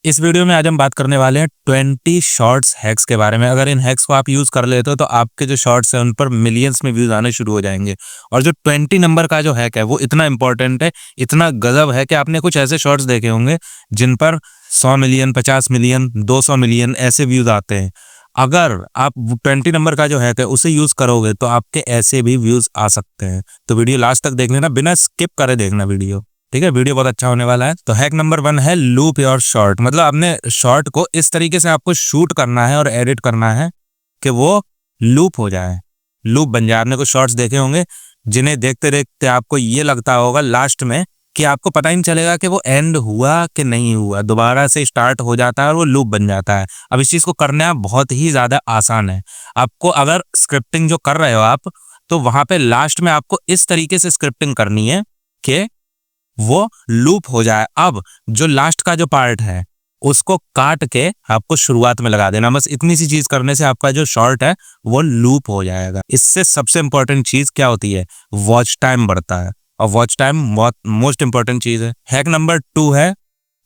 इस वीडियो में आज हम बात करने वाले हैं 20 शॉर्ट्स हैक्स के बारे में। अगर इन हैक्स को आप यूज कर लेते हो तो आपके जो शॉर्ट्स हैं उन पर मिलियंस में व्यूज आने शुरू हो जाएंगे। और जो 20 नंबर का जो हैक है वो इतना इंपॉर्टेंट है, इतना गजब है कि आपने कुछ ऐसे शॉर्ट्स देखे होंगे जिन पर 100 मिलियन, 50 मिलियन, 200 मिलियन ऐसे व्यूज आते हैं। अगर आप 20 नंबर का जो हैक है उसे यूज करोगे तो आपके ऐसे भी व्यूज आ सकते हैं। तो वीडियो लास्ट तक देख लेना, बिना स्किप करे देखना वीडियो, ठीक है। वीडियो बहुत अच्छा होने वाला है। तो हैक नंबर 1 है लूप योर शॉर्ट। मतलब आपने शॉर्ट को इस तरीके से आपको शूट करना है और एडिट करना है कि वो लूप हो जाए, लूप बन जाए। आपने कुछ शॉर्ट्स देखे होंगे जिन्हें देखते देखते आपको ये लगता होगा लास्ट में कि आपको पता ही नहीं चलेगा कि वो एंड हुआ कि नहीं हुआ, दोबारा से स्टार्ट हो जाता है और वो लूप बन जाता है। अब इस चीज को करना बहुत ही ज्यादा आसान है। आपको अगर स्क्रिप्टिंग जो कर रहे हो आप, तो वहां पे लास्ट में आपको इस तरीके से स्क्रिप्टिंग करनी है कि वो लूप हो जाए। अब जो लास्ट का जो पार्ट है उसको काट के आपको शुरुआत में लगा देना। बस इतनी सी चीज करने से आपका जो शॉर्ट है वो लूप हो जाएगा। इससे सबसे इंपॉर्टेंट चीज क्या होती है? वॉच टाइम बढ़ता है, और वॉच टाइम बहुत मोस्ट इंपॉर्टेंट चीज है। हैक नंबर 2 है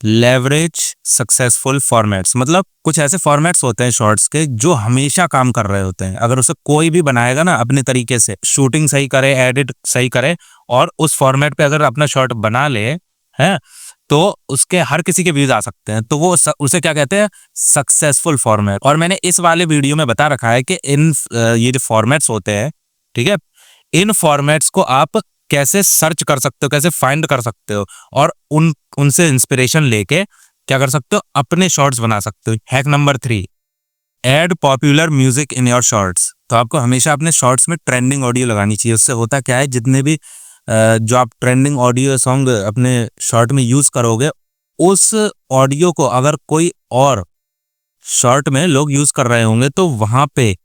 लेवरेज सक्सेसफुल फॉर्मेट्स। मतलब कुछ ऐसे फॉर्मेट्स होते हैं शॉर्ट्स के जो हमेशा काम कर रहे होते हैं। अगर उसे कोई भी बनाएगा ना अपने तरीके से, शूटिंग सही करे, एडिट सही करे और उस फॉर्मेट पे अगर अपना शॉर्ट बना ले है, तो उसके हर किसी के व्यूज आ सकते हैं। तो वो उसे क्या कहते हैं? Successful format. और मैंने इस वाले वीडियो में बता रखा है कि इन ये जो फॉर्मेट्स होते हैं, ठीक है, इन फॉर्मेट्स को आप कैसे सर्च कर सकते हो, कैसे फाइंड कर सकते हो और उनसे इंस्पिरेशन लेके क्या कर सकते हो? अपने शॉर्ट्स बना सकते हो। Hack number 3, add popular music in your shorts. तो आपको हमेशा अपने शॉर्ट्स में ट्रेंडिंग ऑडियो लगानी चाहिए। उससे होता क्या है, जितने भी जो आप ट्रेंडिंग ऑडियो सॉन्ग अपने शॉर्ट में यूज करोगे, उस ऑडियो को अगर कोई और शॉर्ट में लोग यूज कर रहे होंगे तो वहां पे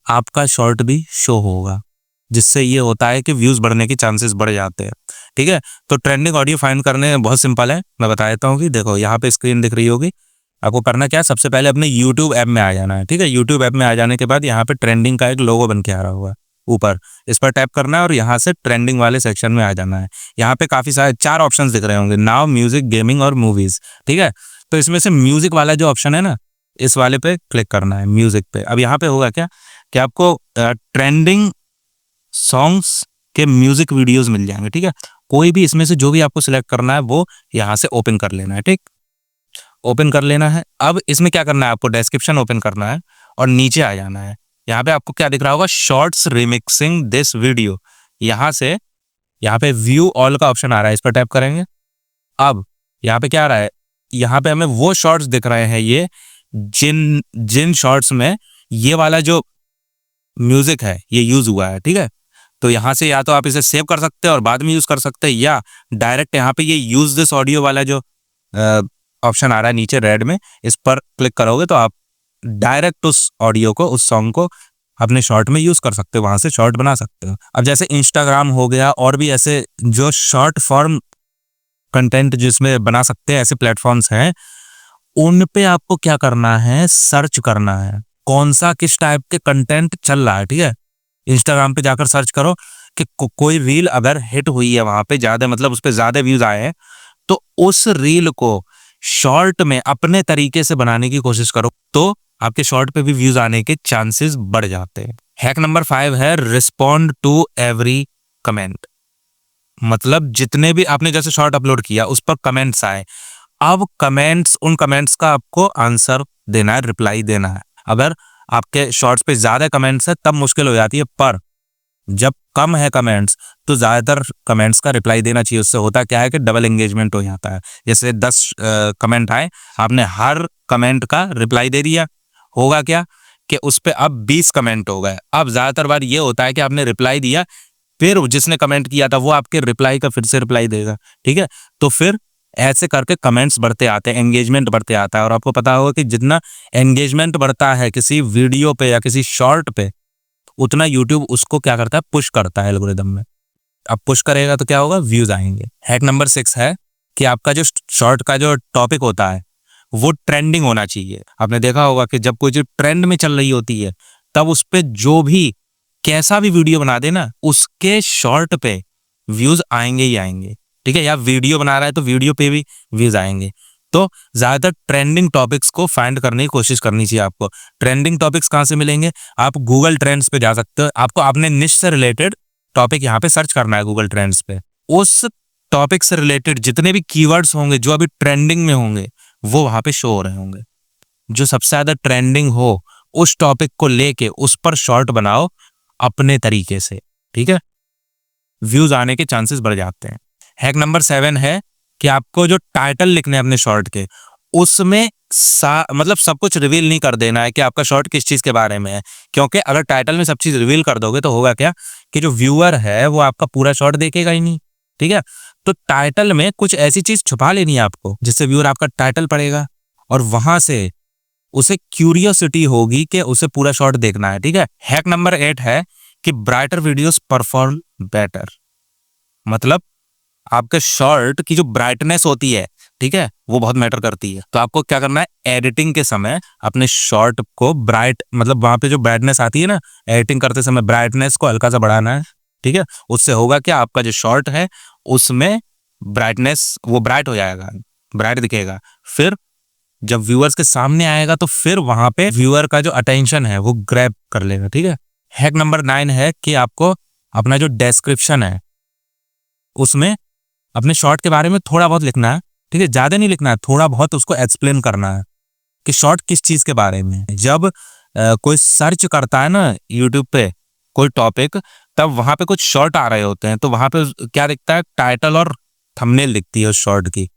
आपका शॉर्ट भी शो होगा, जिससे ये होता है कि व्यूज बढ़ने के चांसेस बढ़ जाते हैं। ठीक है, तो ट्रेंडिंग ऑडियो फाइंड करने बहुत सिंपल है। मैं बता देता हूँ कि देखो यहाँ पे स्क्रीन दिख रही होगी। आपको करना क्या है, सबसे पहले अपने YouTube ऐप में आ जाना है। ठीक है, YouTube ऐप में आ जाने के बाद यहाँ पे ट्रेंडिंग का एक लोगो बन के आ रहा हुआ है ऊपर, इस पर टैप करना है और यहाँ से ट्रेंडिंग वाले सेक्शन में आ जाना है। यहाँ पे काफी सारे 4 ऑप्शंस दिख रहे होंगे, नाउ, म्यूजिक, गेमिंग और मूवीज। ठीक है, तो इसमें से म्यूजिक वाला जो ऑप्शन है ना, इस वाले पे क्लिक करना है, म्यूजिक पे। अब यहाँ पे होगा क्या कि आपको ट्रेंडिंग सॉन्ग्स के म्यूजिक वीडियोस मिल जाएंगे। ठीक है, कोई भी इसमें से जो भी आपको सिलेक्ट करना है वो यहाँ से ओपन कर लेना है। ठीक, ओपन कर लेना है। अब इसमें क्या करना है, आपको डिस्क्रिप्शन ओपन करना है और नीचे आ जाना है। यहाँ पे आपको क्या दिख रहा होगा, शॉर्ट्स रिमिक्सिंग दिस वीडियो। यहाँ से यहाँ पे व्यू ऑल का ऑप्शन आ रहा है, इस पर टैप करेंगे। अब यहाँ पे क्या आ रहा है, यहाँ पे हमें वो शॉर्ट्स दिख रहे हैं ये जिन जिन शॉर्ट्स में ये वाला जो म्यूजिक है ये यूज हुआ है। ठीक है, तो यहाँ से या तो आप इसे सेव कर सकते हैं और बाद में यूज कर सकते हैं, या डायरेक्ट यहाँ पे ये यूज दिस ऑडियो वाला जो ऑप्शन आ रहा है नीचे रेड में, इस पर क्लिक करोगे तो आप डायरेक्ट उस ऑडियो को, उस सॉन्ग को अपने शॉर्ट में यूज कर सकते हो, वहां से शॉर्ट बना सकते हो। अब जैसे इंस्टाग्राम हो गया और भी ऐसे जो शॉर्ट फॉर्म कंटेंट जिसमें बना सकते हैं, ऐसे प्लेटफॉर्म्स हैं, उन पे आपको क्या करना है, सर्च करना है कौन सा किस टाइप के कंटेंट चल रहा है। ठीक है, इंस्टाग्राम पे जाकर सर्च करो कि कोई रील अगर हिट हुई है वहां पे ज्यादा, मतलब उस पे ज्यादा व्यूज आए हैं, तो उस रील को शॉर्ट में अपने तरीके से बनाने की कोशिश करो, तो आपके शॉर्ट पे भी व्यूज आने के चांसेस बढ़ जाते हैं। हैक नंबर 5 है रिस्पॉन्ड टू एवरी कमेंट। मतलब जितने भी आपने जैसे शॉर्ट अपलोड किया उस पर कमेंट्स आए, अब कमेंट्स, उन कमेंट्स का आपको आंसर देना है, रिप्लाई देना है। अगर आपके शॉर्ट्स पे ज्यादा कमेंट्स है तब मुश्किल हो जाती है, पर जब कम है कमेंट्स तो ज्यादातर कमेंट्स का रिप्लाई देना चाहिए। उससे होता क्या है कि डबल एंगेजमेंट हो जाता है। जैसे 10 कमेंट आए, आपने हर कमेंट का रिप्लाई दे दिया, होगा क्या कि उस पे अब 20 कमेंट हो गए। अब ज्यादातर बार ये होता है कि आपने रिप्लाई दिया, फिर जिसने कमेंट किया था वो आपके रिप्लाई का फिर से रिप्लाई देगा। ठीक है, तो फिर ऐसे करके कमेंट्स बढ़ते आते हैं, एंगेजमेंट बढ़ते आता है। और आपको पता होगा कि जितना एंगेजमेंट बढ़ता है किसी वीडियो पे या किसी शॉर्ट पे, उतना यूट्यूब उसको क्या करता है, पुश करता है एल्गोरिदम में। अब पुश करेगा तो क्या होगा, व्यूज आएंगे। हैक नंबर 6 है कि आपका जो शॉर्ट का जो टॉपिक होता है वो ट्रेंडिंग होना चाहिए। आपने देखा होगा कि जब कोई चीज ट्रेंड में चल रही होती है तब उस पे जो भी कैसा भी वीडियो बना देना, उसके शॉर्ट पे व्यूज आएंगे ही आएंगे। ठीक है, या वीडियो बना रहा है तो वीडियो पे भी व्यूज आएंगे। तो ज्यादातर ट्रेंडिंग टॉपिक्स को फाइंड करने की कोशिश करनी चाहिए आपको। ट्रेंडिंग टॉपिक्स कहाँ से मिलेंगे? आप गूगल ट्रेंड्स पे जा सकते हो। आपको अपने निश से रिलेटेड टॉपिक यहाँ पे सर्च करना है गूगल ट्रेंड्स पे। उस टॉपिक से रिलेटेड जितने भी कीवर्ड्स होंगे जो अभी ट्रेंडिंग में होंगे वो वहां पे शो हो रहे होंगे। जो सबसे ज्यादा ट्रेंडिंग हो उस टॉपिक को लेके उस पर शॉर्ट बनाओ अपने तरीके से, ठीक है? व्यूज आने के चांसेस बढ़ जाते हैं। हैक नंबर 7 है कि आपको जो टाइटल लिखने हैं अपने शॉर्ट के, उसमें मतलब सब कुछ रिवील नहीं कर देना है कि आपका शॉर्ट किस चीज के बारे में है। क्योंकि अगर टाइटल में सब चीज रिवील कर दोगे तो होगा क्या कि जो व्यूअर है वो आपका पूरा शॉर्ट देखेगा ही नहीं, ठीक है? तो टाइटल में कुछ ऐसी चीज छुपा लेनी है आपको जिससे व्यूअर आपका टाइटल पढ़ेगा और वहां से उसे क्यूरियोसिटी होगी कि उसे पूरा शॉर्ट देखना है, ठीक है? हैक नंबर 8 है कि ब्राइटर वीडियोस परफॉर्म बेटर। मतलब आपके शॉर्ट की जो ब्राइटनेस होती है, ठीक है, वो बहुत मैटर करती है। तो आपको क्या करना है, एडिटिंग के समय अपने शॉर्ट को ब्राइट, मतलब वहां पे जो ब्राइटनेस आती है ना, एडिटिंग करते समय ब्राइटनेस को हल्का सा बढ़ाना है, ठीक है? उससे होगा कि आपका जो शॉर्ट है उसमें ब्राइटनेस वो ब्राइट हो जाएगा, ब्राइट दिखेगा। फिर जब व्यूअर्स के सामने आएगा तो फिर वहां पे व्यूअर का जो अटेंशन है वो ग्रैब कर लेगा, ठीक है? हैक नंबर 9 है कि आपको अपना जो डिस्क्रिप्शन है उसमें अपने शॉर्ट के बारे में थोड़ा बहुत लिखना है, ठीक है? ज्यादा नहीं लिखना है, थोड़ा बहुत उसको एक्सप्लेन करना है कि शॉर्ट किस चीज के बारे में। जब कोई सर्च करता है ना यूट्यूब पे कोई टॉपिक, तब वहां पे कुछ शॉर्ट आ रहे होते हैं, तो वहां पे क्या दिखता है, टाइटल और थंबनेल दिखती है उस शॉर्ट की।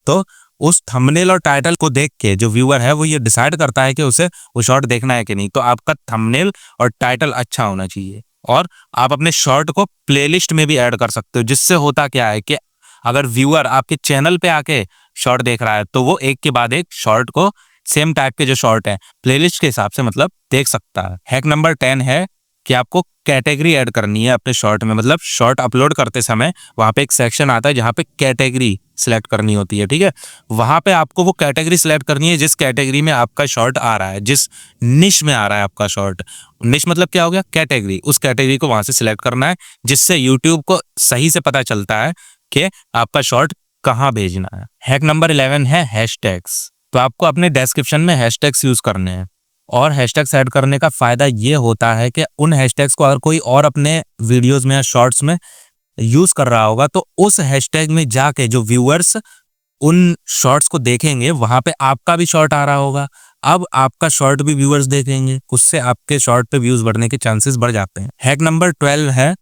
तो उस थंबनेल और टाइटल को देख के जो व्यूअर है वो ये डिसाइड करता है कि उसे वो शॉर्ट देखना है कि नहीं। तो आपका थंबनेल और टाइटल अच्छा होना चाहिए। और आप अपने शॉर्ट को प्लेलिस्ट में भी ऐड कर सकते हो, जिससे होता क्या है कि अगर व्यूअर आपके चैनल पे आके शॉर्ट देख रहा है तो वो एक के बाद एक शॉर्ट को, सेम टाइप के जो शॉर्ट है, प्लेलिस्ट के हिसाब से मतलब देख सकता है। हैक नंबर 10 है कि आपको कैटेगरी ऐड करनी है अपने शॉर्ट में। मतलब शॉर्ट अपलोड करते समय वहां पे एक सेक्शन आता है जहां पे कैटेगरी सिलेक्ट करनी होती है, ठीक है? वहां पे आपको वो कैटेगरी सिलेक्ट करनी है जिस कैटेगरी में आपका शॉर्ट आ रहा है, जिस निश में आ रहा है आपका शॉर्ट। निश मतलब क्या हो गया, कैटेगरी। उस कैटेगरी को वहां से सिलेक्ट करना है जिससे यूट्यूब को सही से पता चलता है कि आपका शॉर्ट कहाँ भेजना है। हैक नंबर 11 है हैशटैग्स। तो आपको अपने डिस्क्रिप्शन में हैशटैग्स यूज करने हैं। और हैशटैग्स ऐड करने का फायदा ये होता है कि उन हैशटैग्स को अगर कोई और अपने वीडियोस में या शॉर्ट्स में यूज कर रहा होगा तो उस हैशटैग में जाके जो व्यूअर्स उन शॉर्ट्स को देखेंगे वहां पे आपका भी शॉर्ट आ रहा होगा। अब आपका शॉर्ट भी व्यूअर्स देखेंगे, उससे आपके शॉर्ट पे व्यूज बढ़ने के चांसेस बढ़ जाते हैं। हैक नंबर 12 है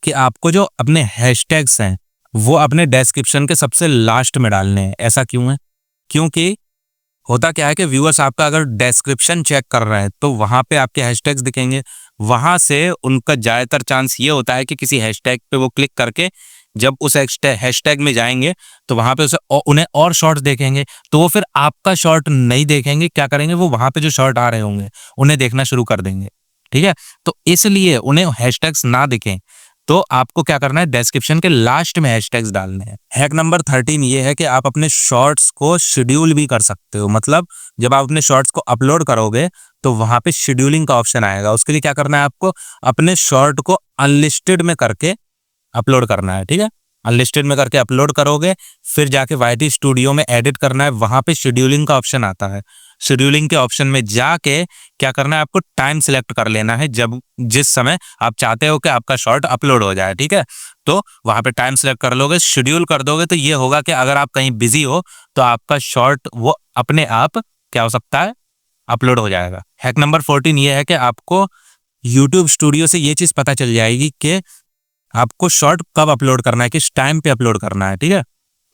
कि आपको जो अपने हैशटैग्स हैं वो अपने डिस्क्रिप्शन के सबसे लास्ट में डालने हैं। ऐसा क्यों है? क्योंकि होता क्या है कि व्यूअर्स आपका अगर डिस्क्रिप्शन चेक कर रहे हैं तो वहां पे आपके हैशटैग्स दिखेंगे। वहां से उनका ज्यादातर चांस ये होता है कि किसी हैशटैग पे वो क्लिक करके जब उस हैशटैग में जाएंगे तो वहां पे उन्हें और शॉर्ट्स देखेंगे, तो वो फिर आपका शॉर्ट नहीं देखेंगे। क्या करेंगे, वो वहां पे जो शॉर्ट आ रहे होंगे उन्हें देखना शुरू कर देंगे, ठीक है? तो इसलिए उन्हें हैशटैग्स ना दिखें तो आपको क्या करना है, डिस्क्रिप्शन के लास्ट में हैशटैग्स डालने हैं। हैक नंबर 13 ये है कि आप अपने शॉर्ट्स को शेड्यूल भी कर सकते हो। मतलब जब आप अपने शॉर्ट्स को अपलोड करोगे तो वहां पे शेड्यूलिंग का ऑप्शन आएगा। उसके लिए क्या करना है, आपको अपने शॉर्ट को अनलिस्टेड में करके अपलोड करना है, ठीक है? अनलिस्टेड में करके अपलोड करोगे, फिर जाके YT स्टूडियो में एडिट करना है, वहां पे शेड्यूलिंग का ऑप्शन आता है। शेड्यूलिंग के ऑप्शन में जाके क्या करना है, आपको टाइम सिलेक्ट कर लेना है जब जिस समय आप चाहते हो कि आपका शॉर्ट अपलोड हो जाए, ठीक है? तो वहां पे टाइम सिलेक्ट कर लोगे, शेड्यूल कर दोगे तो ये होगा कि अगर आप कहीं बिजी हो तो आपका शॉर्ट वो अपने आप क्या हो सकता है, अपलोड हो जाएगा। हैक नंबर 14 ये है कि आपको यूट्यूब स्टूडियो से ये चीज पता चल जाएगी कि आपको शॉर्ट कब अपलोड करना है, किस टाइम पे अपलोड करना है, ठीक है?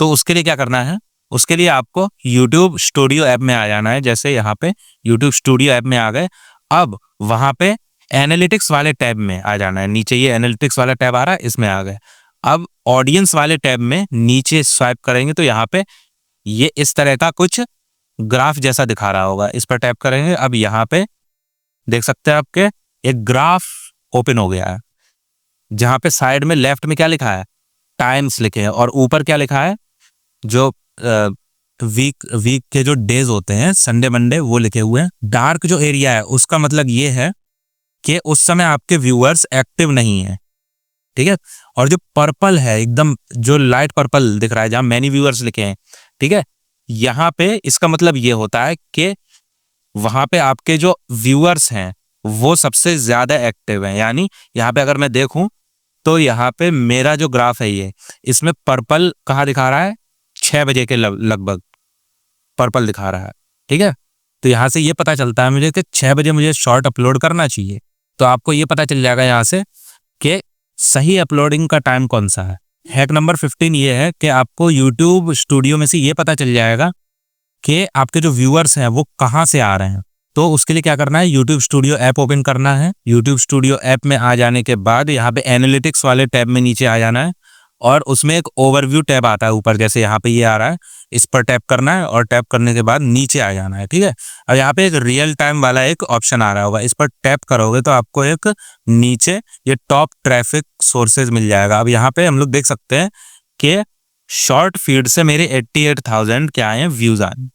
तो उसके लिए क्या करना है, उसके लिए आपको YouTube स्टूडियो ऐप में आ जाना है। जैसे यहाँ पे YouTube स्टूडियो ऐप में आ गए, अब वहां पे एनालिटिक्स वाले टैब में आ जाना है। नीचे ये एनालिटिक्स वाला टैब आ रहा है, इसमें आ गए। अब ऑडियंस वाले टैब में नीचे स्वाइप करेंगे तो यहाँ पे ये इस तरह का कुछ ग्राफ जैसा दिखा रहा होगा, इस पर टैप करेंगे। अब यहाँ पे देख सकते हैं आपके एक ग्राफ ओपन हो गया है, जहां पे साइड में लेफ्ट में क्या लिखा है, टाइम्स लिखे हैं, और ऊपर क्या लिखा है, जो वीक के जो डेज होते हैं, संडे मंडे, वो लिखे हुए हैं। डार्क जो एरिया है उसका मतलब ये है कि उस समय आपके व्यूअर्स एक्टिव नहीं है, ठीक है? और जो पर्पल है, एकदम जो लाइट पर्पल दिख रहा है जहां मैनी व्यूअर्स लिखे हैं, ठीक है, यहाँ पे इसका मतलब ये होता है कि वहां पे आपके जो व्यूअर्स हैं वो सबसे ज्यादा एक्टिव हैं। यानी यहाँ पे अगर मैं देखूं तो यहाँ पे मेरा जो ग्राफ है ये, इसमें पर्पल कहाँ दिखा रहा है, 6 बजे के लगभग पर्पल दिखा रहा है। ठीक है, तो यहाँ से ये पता चलता है मुझे कि 6 बजे मुझे शॉर्ट अपलोड करना चाहिए। तो आपको ये पता चल जाएगा यहाँ से कि सही अपलोडिंग का टाइम कौन सा है। हैक नंबर 15 ये है कि आपको यूट्यूब स्टूडियो में से ये पता चल जाएगा कि आपके जो व्यूअर्स हैं वो कहाँ से आ रहे हैं। तो उसके लिए क्या करना है, यूट्यूब स्टूडियो ऐप ओपन करना है। यूट्यूब स्टूडियो ऐप में आ जाने के बाद यहाँ पे एनालिटिक्स वाले टैब में नीचे आ जाना है और उसमें एक ओवरव्यू टैब आता है ऊपर, जैसे यहाँ पे ये आ रहा है, इस पर टैप करना है और टैप करने के बाद नीचे आ जाना है। ठीक है, और यहाँ पे एक रियल टाइम वाला एक ऑप्शन आ रहा होगा, इस पर टैप करोगे तो आपको एक नीचे ये टॉप ट्रैफिक सोर्सेज मिल जाएगा। अब यहाँ पे हम लोग देख सकते हैं कि शॉर्ट फीड से मेरे 88,000 क्या आए हैं, व्यूज आए।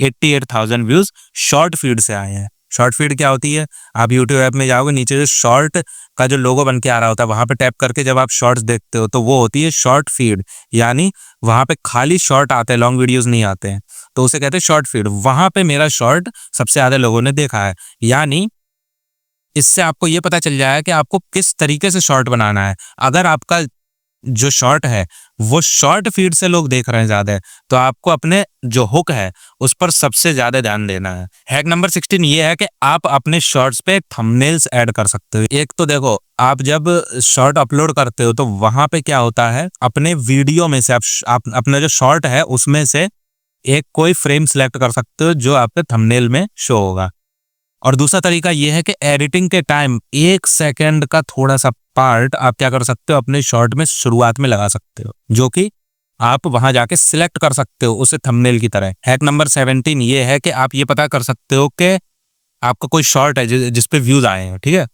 88,000 व्यूज शॉर्ट फीड से आए हैं। शॉर्ट फीड क्या होती है, आप यूट्यूब ऐप में जाओगे, नीचे जो शॉर्ट का जो लोगो बन के आ रहा होता है वहां पे टैप करके जब आप शॉर्ट्स देखते हो तो वो होती है शॉर्ट फीड। यानी वहां पे खाली शॉर्ट आते हैं, लॉन्ग वीडियोस नहीं आते हैं, तो उसे कहते हैं शॉर्ट फीड। वहां पे मेरा शॉर्ट सबसे ज्यादा लोगों ने देखा है। यानी इससे आपको ये पता चल जाएगा कि आपको किस तरीके से शॉर्ट बनाना है। अगर आपका जो शॉर्ट है वो शॉर्ट फीड से लोग देख रहे हैं ज्यादा, तो आपको अपने जो हुक है उस पर सबसे ज्यादा ध्यान देना है। हैक नंबर 16 ये है कि आप अपने शॉर्ट्स पे थंबनेल्स ऐड कर सकते हो। एक तो देखो, आप जब शॉर्ट अपलोड करते हो तो वहां पे क्या होता है, अपने वीडियो में से आप अपना जो शॉर्ट है उसमें से एक कोई फ्रेम सिलेक्ट कर सकते हो जो आपके थंबनेल में शो होगा। और दूसरा तरीका यह है कि एडिटिंग के टाइम 1 सेकंड का थोड़ा सा पार्ट आप क्या कर सकते हो, अपने शॉर्ट में शुरुआत में लगा सकते हो, जो कि आप वहां जाके सिलेक्ट कर सकते हो उसे थंबनेल की तरह। हैक नंबर 17 ये है कि आप ये पता कर सकते हो कि आपका कोई शॉर्ट है जिस पे व्यूज आए हैं, ठीक है,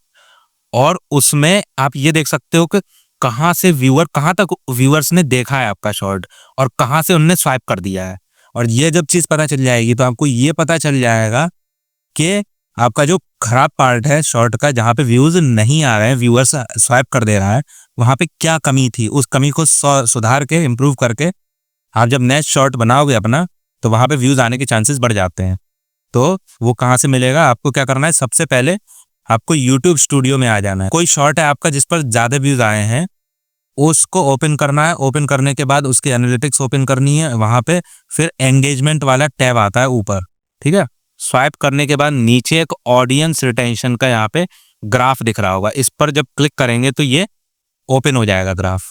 और उसमें आप ये देख सकते हो कि कहाँ तक व्यूअर्स ने देखा है आपका शॉर्ट और कहाँ से उनने स्वाइप कर दिया है। और ये जब चीज पता चल जाएगी तो आपको ये पता चल जाएगा कि आपका जो खराब पार्ट है शॉर्ट का, जहाँ पे व्यूज नहीं आ रहे हैं, व्यूअर्स स्वाइप कर दे रहा है, वहां पे क्या कमी थी, उस कमी को सुधार के इम्प्रूव करके आप जब नेक्स्ट शॉर्ट बनाओगे अपना तो वहां पे व्यूज आने के चांसेस बढ़ जाते हैं। तो वो कहाँ से मिलेगा, आपको क्या करना है, सबसे पहले आपको यूट्यूब स्टूडियो में आ जाना है। कोई शॉर्ट है आपका जिस पर ज्यादा व्यूज आए हैं उसको ओपन करना है। ओपन करने के बाद उसकी एनालिटिक्स ओपन करनी है। वहां पे फिर एंगेजमेंट वाला टैब आता है ऊपर, ठीक है। स्वाइप करने के बाद नीचे एक ऑडियंस रिटेंशन का यहाँ पे ग्राफ दिख रहा होगा, इस पर जब क्लिक करेंगे तो ये ओपन हो जाएगा ग्राफ।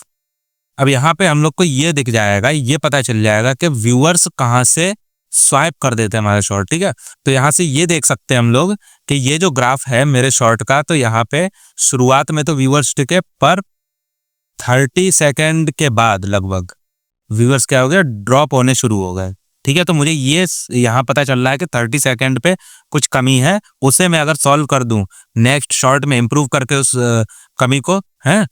अब यहाँ पे हम लोग को ये दिख जाएगा, ये पता चल जाएगा कि व्यूअर्स कहाँ से स्वाइप कर देते हैं हमारे शॉर्ट, ठीक है। तो यहाँ से ये देख सकते हैं हम लोग कि ये जो ग्राफ है मेरे शॉर्ट का, तो यहाँ पे शुरुआत में तो व्यूअर्स टिके, पर 30 सेकेंड के बाद लगभग व्यूअर्स क्या हो गया, ड्रॉप होने शुरू हो गए, ठीक है। तो मुझे ये यहाँ पता चल रहा है कि 30 सेकेंड पे कुछ कमी है, उसे मैं अगर सॉल्व कर दूं नेक्स्ट शॉर्ट में इम्प्रूव करके उस कमी को है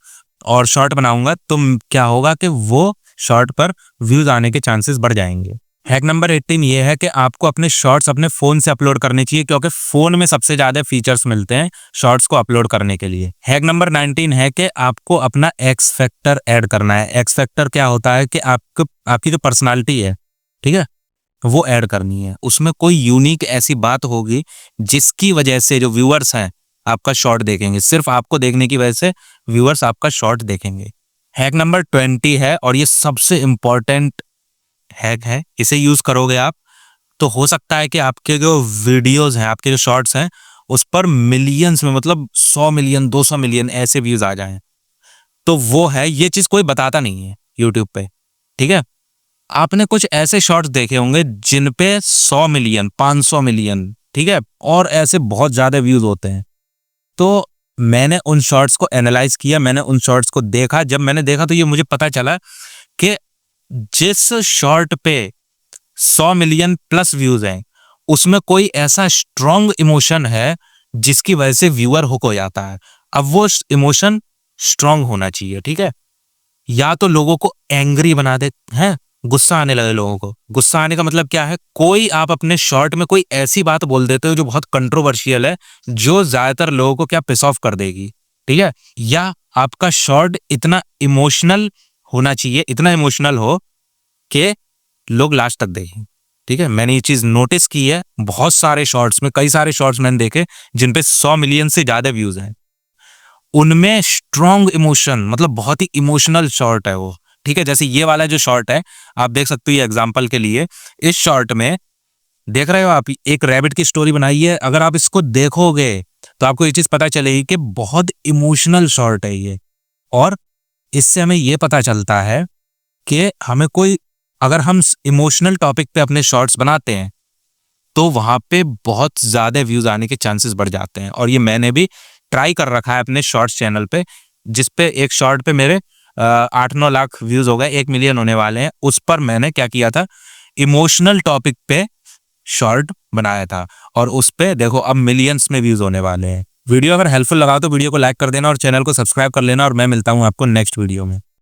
और शॉर्ट बनाऊंगा तो क्या होगा कि वो शॉर्ट पर व्यूज आने के चांसेस बढ़ जाएंगे। हैक नंबर 18 ये है कि आपको अपने शॉर्ट्स अपने फोन से अपलोड करने चाहिए, क्योंकि फोन में सबसे ज्यादा फीचर्स मिलते हैं शॉर्ट्स को अपलोड करने के लिए। हैक नंबर 19 है कि आपको अपना एक्स फैक्टर ऐड करना है। एक्स फैक्टर क्या होता है कि आपकी जो पर्सनालिटी है, ठीक है, वो ऐड करनी है। उसमें कोई यूनिक ऐसी बात होगी जिसकी वजह से जो व्यूअर्स हैं आपका शॉर्ट देखेंगे, सिर्फ आपको देखने की वजह से व्यूअर्स आपका शॉर्ट देखेंगे। हैक नंबर 20 है और ये सबसे इंपॉर्टेंट हैक है। इसे यूज करोगे आप तो हो सकता है कि आपके जो वीडियोस हैं, आपके जो शॉर्ट्स हैं, उस पर मिलियंस में, मतलब 100 मिलियन 200 मिलियन ऐसे व्यूज आ जाएं। तो वो है, ये चीज कोई बताता नहीं है यूट्यूब पे, ठीक है। आपने कुछ ऐसे शॉर्ट्स देखे होंगे जिन पे 100 मिलियन 500 मिलियन, ठीक है, और ऐसे बहुत ज्यादा व्यूज होते हैं। तो मैंने उन शॉर्ट्स को एनालाइज किया, मैंने उन शॉर्ट्स को देखा। जब मैंने देखा तो ये मुझे पता चला कि जिस शॉर्ट पे 100 मिलियन प्लस व्यूज हैं उसमें कोई ऐसा स्ट्रॉन्ग इमोशन है जिसकी वजह से व्यूअर हुक हो जाता है। अब वो इमोशन स्ट्रॉन्ग होना चाहिए, ठीक है। या तो लोगों को एंग्री बना दे, हैं, गुस्सा आने लगे लोगों को। गुस्सा आने का मतलब क्या है, कोई आप अपने शॉर्ट में कोई ऐसी बात बोल देते हो जो बहुत कंट्रोवर्शियल है, जो ज्यादातर लोगों को क्या पिस ऑफ कर देगी, ठीक है। या आपका शॉर्ट इतना इमोशनल होना चाहिए, इतना इमोशनल हो कि लोग लास्ट तक देखें। ठीक है, मैंने ये चीज नोटिस की है बहुत सारे शॉर्ट्स में, कई सारे शॉर्ट्स मैंने देखे जिन पे 100 मिलियन से ज्यादा व्यूज हैं, उनमें स्ट्रॉन्ग इमोशन, मतलब बहुत ही इमोशनल शॉर्ट है वो। ठीक है, जैसे ये वाला जो शॉर्ट है आप देख सकते हो, ये एग्जांपल के लिए, इस शॉर्ट में देख रहे हो आप, एक रैबिट की स्टोरी बनाई है, अगर आप इसको देखोगे तो आपको ये चीज पता चलेगी कि बहुत इमोशनल शॉर्ट है ये। और इससे हमें ये पता चलता है कि हमें कोई, अगर हम इमोशनल टॉपिक पे अपने शॉर्ट्स बनाते हैं तो वहां पे बहुत ज्यादा व्यूज आने के चांसेस बढ़ जाते हैं। और ये मैंने भी ट्राई कर रखा है अपने शॉर्ट्स चैनल पे, जिसपे एक शॉर्ट पे मेरे 8-9 लाख व्यूज हो गए, 1 मिलियन होने वाले हैं। उस पर मैंने क्या किया था, इमोशनल टॉपिक पे शॉर्ट बनाया था, और उस पे देखो अब मिलियंस में व्यूज होने वाले हैं। वीडियो अगर हेल्पफुल लगा तो वीडियो को लाइक कर देना और चैनल को सब्सक्राइब कर लेना, और मैं मिलता हूं आपको नेक्स्ट वीडियो में।